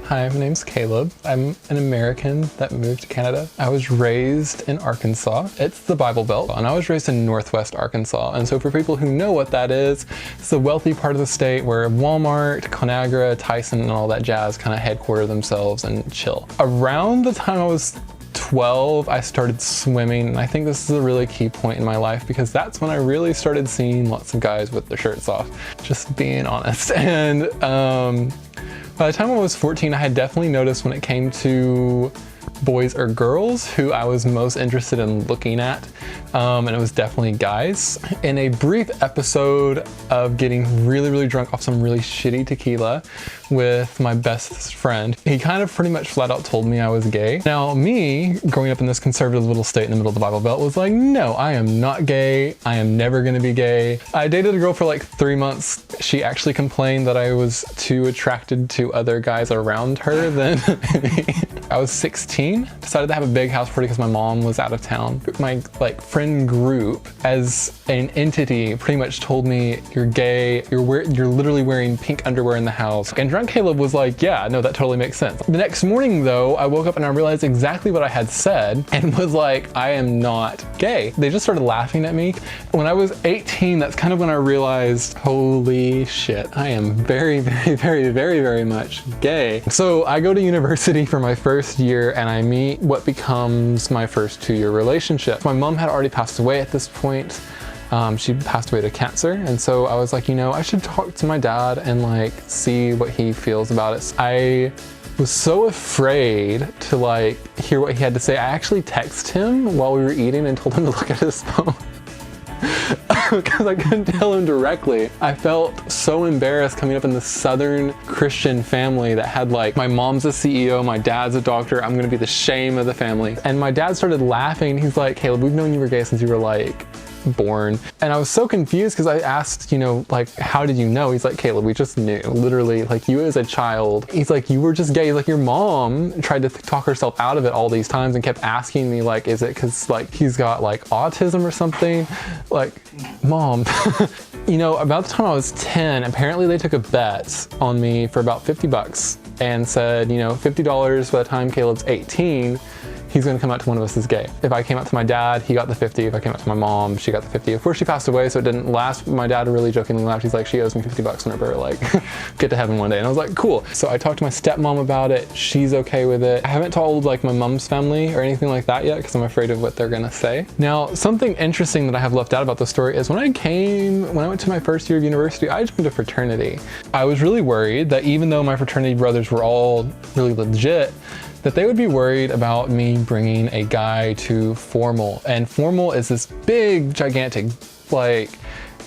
Hi, my name's Caleb. I'm an American that moved to Canada. I was raised in Arkansas. It's the Bible Belt, and I was raised in Northwest Arkansas. And so for people who know what that is, it's the wealthy part of the state where Walmart, Conagra, Tyson, and all that jazz kind of headquarter themselves and chill. Around the time I was 12, I started swimming, and I think this is a really key point in my life because that's when I really started seeing lots of guys with their shirts off, just being honest. And by the time I was 14, I had definitely noticed when it came to boys or girls who I was most interested in looking at, and it was definitely guys. In a brief episode of getting really drunk off some really shitty tequila with my best friend, he kind of pretty much flat out told me I was gay. Now me, growing up in this conservative little state in the middle of the Bible Belt, was like, no, I am not gay. I am never gonna be gay. I dated a girl for like 3 months. She actually complained that I was too attracted to other guys around her than me. I was 16, decided to have a big house party because my mom was out of town. My friend group as an entity pretty much told me, you're gay, you're literally wearing pink underwear in the house. And drunk Caleb was like, yeah, no, that totally makes sense. The next morning though, I woke up and I realized exactly what I had said and was like, I am not gay. They just started laughing at me. When I was 18, that's kind of when I realized, holy shit, I am very much gay. So I go to university for my first year and I meet what becomes my first 2-year relationship. My mom had already passed away at this point. She passed away to cancer, and so I was like, you know, I should talk to my dad and see what he feels about it. I was so afraid to hear what he had to say. I actually texted him while we were eating and told him to look at his phone. Because I couldn't tell him directly. I felt so embarrassed coming up in this Southern Christian family that had my mom's a CEO, my dad's a doctor, I'm gonna be the shame of the family. And my dad started laughing. He's like, Caleb, we've known you were gay since you were born. And I was so confused because I asked, how did you know? He's like, Caleb, we just knew. Literally, you as a child. He's like, you were just gay. He's like, your mom tried to talk herself out of it all these times and kept asking me, is it because he's got autism or something? Mom. About the time I was 10, apparently they took a bet on me for about 50 bucks and said, $50 by the time Caleb's 18, he's gonna come out to one of us as gay. If I came out to my dad, he got the 50. If I came out to my mom, she got the 50. Of course, she passed away, so it didn't last. My dad really jokingly laughed. He's like, she owes me 50 bucks whenever, get to heaven one day. And I was like, cool. So I talked to my stepmom about it. She's okay with it. I haven't told my mom's family or anything like that yet because I'm afraid of what they're gonna say. Now, something interesting that I have left out about the story is when I went to my first year of university, I joined a fraternity. I was really worried that even though my fraternity brothers were all really legit, that they would be worried about me bringing a guy to formal. And formal is this big, gigantic,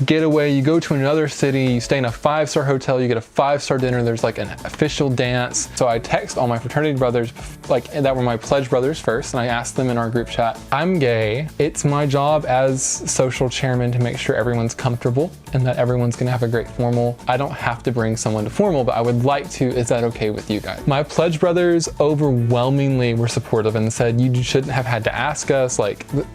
getaway. You go to another city, you stay in a 5-star hotel, you get a 5-star dinner, there's an official dance. So I text all my fraternity brothers, that were my pledge brothers first, and I asked them in our group chat, I'm gay. It's my job as social chairman to make sure everyone's comfortable and that everyone's gonna have a great formal. I don't have to bring someone to formal, but I would like to. Is that okay with you guys? My pledge brothers overwhelmingly were supportive and said, you shouldn't have had to ask us.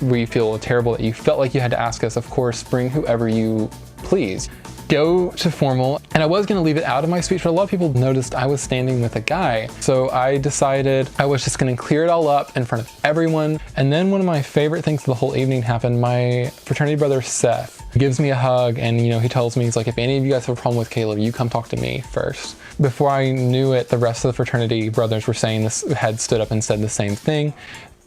We feel terrible that you felt like you had to ask us. Of course, bring whoever you please. Go to formal. And I was gonna leave it out of my speech, but a lot of people noticed I was standing with a guy. So I decided I was just gonna clear it all up in front of everyone. And then one of my favorite things of the whole evening happened. My fraternity brother, Seth, gives me a hug and he tells me, he's like, if any of you guys have a problem with Caleb, you come talk to me first. Before I knew it, the rest of the fraternity brothers were saying this, had stood up and said the same thing.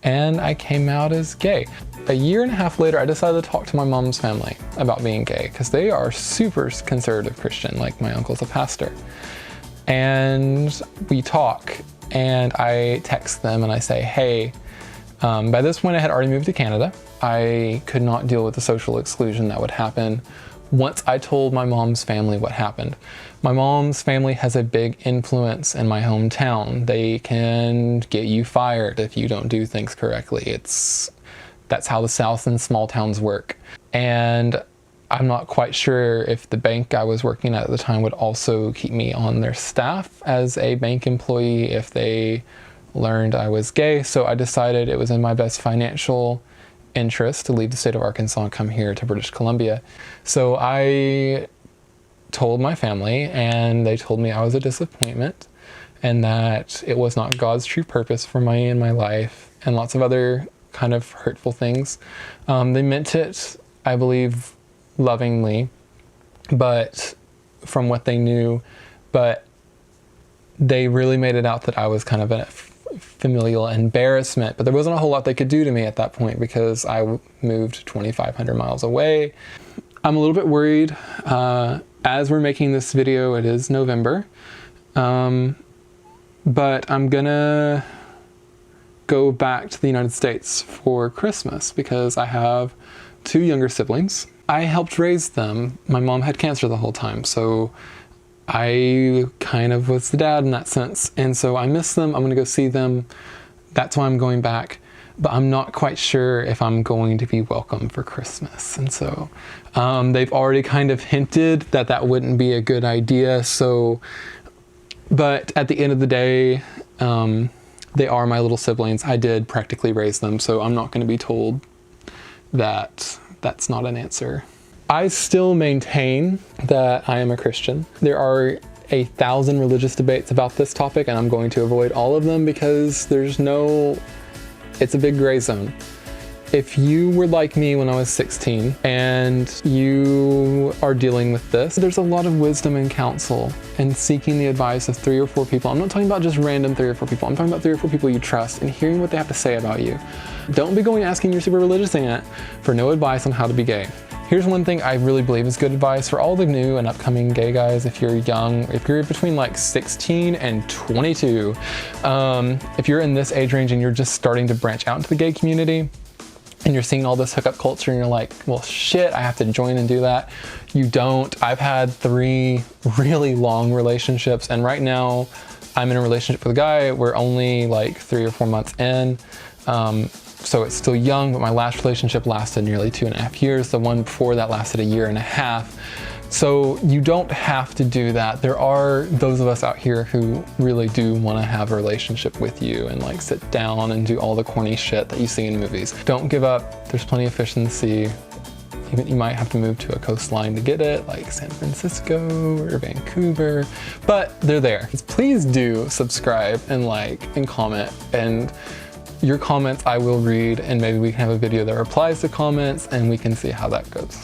And I came out as gay. A year and a half later, I decided to talk to my mom's family about being gay because they are super conservative Christian, my uncle's a pastor. And we talk and I text them and I say, hey, by this point I had already moved to Canada. I could not deal with the social exclusion that would happen once I told my mom's family what happened. My mom's family has a big influence in my hometown. They can get you fired if you don't do things correctly. That's how the South and small towns work. And I'm not quite sure if the bank I was working at the time would also keep me on their staff as a bank employee if they learned I was gay. So I decided it was in my best financial interest to leave the state of Arkansas and come here to British Columbia. So I told my family and they told me I was a disappointment and that it was not God's true purpose for me in my life, and lots of other kind of hurtful things. They meant it, I believe, lovingly, but from what they knew, but they really made it out that I was kind of a familial embarrassment. But there wasn't a whole lot they could do to me at that point because I moved 2,500 miles away. I'm a little bit worried. As we're making this video, it is November, but I'm gonna go back to the United States for Christmas because I have 2 younger siblings. I helped raise them. My mom had cancer the whole time, so I kind of was the dad in that sense. And so I miss them. I'm gonna go see them. That's why I'm going back. But I'm not quite sure if I'm going to be welcome for Christmas. And so they've already kind of hinted that that wouldn't be a good idea. So, but at the end of the day, they are my little siblings. I did practically raise them, so I'm not going to be told that that's not an answer. I still maintain that I am a Christian. There are 1,000 religious debates about this topic, and I'm going to avoid all of them because it's a big gray zone. If you were like me when I was 16 and you are dealing with this, there's a lot of wisdom and counsel and seeking the advice of 3 or 4 people. I'm not talking about just random 3 or 4 people. I'm talking about 3 or 4 people you trust and hearing what they have to say about you. Don't be going asking your super religious aunt for no advice on how to be gay. Here's one thing I really believe is good advice for all the new and upcoming gay guys. If you're young, if you're between like 16 and 22, if you're in this age range and you're just starting to branch out into the gay community, and you're seeing all this hookup culture and you're like, well, shit, I have to join and do that. You don't. I've had 3 really long relationships, and right now I'm in a relationship with a guy. We're only like 3 or 4 months in. So it's still young, but my last relationship lasted nearly 2.5 years. The one before that lasted 1.5 years. So you don't have to do that. There are those of us out here who really do want to have a relationship with you and like sit down and do all the corny shit that you see in movies. Don't give up. There's plenty of fish in the sea. Even you might have to move to a coastline to get it, like San Francisco or Vancouver, but they're there. Please do subscribe and like and comment, and your comments I will read, and maybe we can have a video that replies to comments and we can see how that goes.